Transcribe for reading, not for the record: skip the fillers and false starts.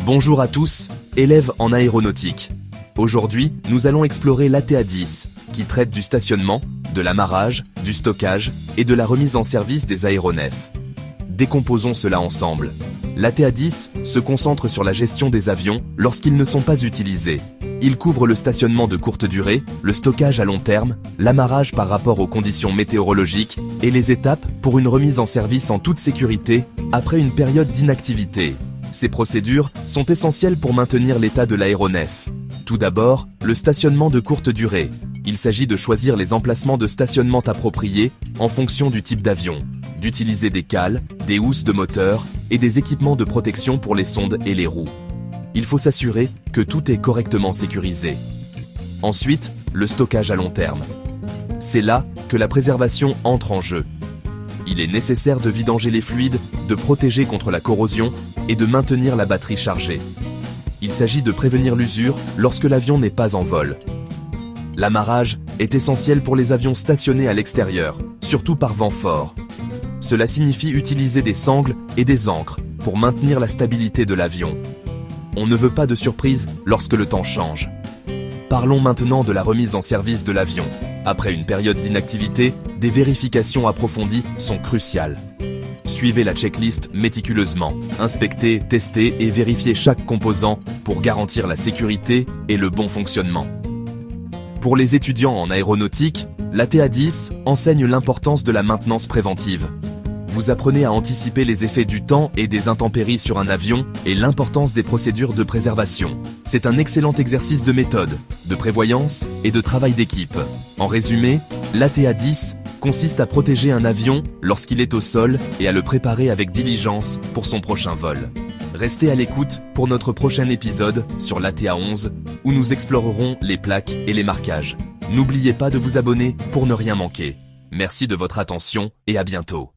Bonjour à tous, élèves en aéronautique. Aujourd'hui, nous allons explorer l'ATA10, qui traite du stationnement, de l'amarrage, du stockage et de la remise en service des aéronefs. Décomposons cela ensemble. L'ATA10 se concentre sur la gestion des avions lorsqu'ils ne sont pas utilisés. Il couvre le stationnement de courte durée, le stockage à long terme, l'amarrage par rapport aux conditions météorologiques et les étapes pour une remise en service en toute sécurité après une période d'inactivité. Ces procédures sont essentielles pour maintenir l'état de l'aéronef. Tout d'abord, le stationnement de courte durée. Il s'agit de choisir les emplacements de stationnement appropriés en fonction du type d'avion, d'utiliser des cales, des housses de moteur et des équipements de protection pour les sondes et les roues. Il faut s'assurer que tout est correctement sécurisé. Ensuite, le stockage à long terme. C'est là que la préservation entre en jeu. Il est nécessaire de vidanger les fluides, de protéger contre la corrosion et de maintenir la batterie chargée. Il s'agit de prévenir l'usure lorsque l'avion n'est pas en vol. L'amarrage est essentiel pour les avions stationnés à l'extérieur, surtout par vent fort. Cela signifie utiliser des sangles et des ancres pour maintenir la stabilité de l'avion. On ne veut pas de surprise lorsque le temps change. Parlons maintenant de la remise en service de l'avion. Après une période d'inactivité, des vérifications approfondies sont cruciales. Suivez la checklist méticuleusement. Inspectez, testez et vérifiez chaque composant pour garantir la sécurité et le bon fonctionnement. Pour les étudiants en aéronautique, l'ATA10 enseigne l'importance de la maintenance préventive. Vous apprenez à anticiper les effets du temps et des intempéries sur un avion et l'importance des procédures de préservation. C'est un excellent exercice de méthode, de prévoyance et de travail d'équipe. En résumé, l'ATA10 consiste à protéger un avion lorsqu'il est au sol et à le préparer avec diligence pour son prochain vol. Restez à l'écoute pour notre prochain épisode sur l'ATA11 où nous explorerons les plaques et les marquages. N'oubliez pas de vous abonner pour ne rien manquer. Merci de votre attention et à bientôt.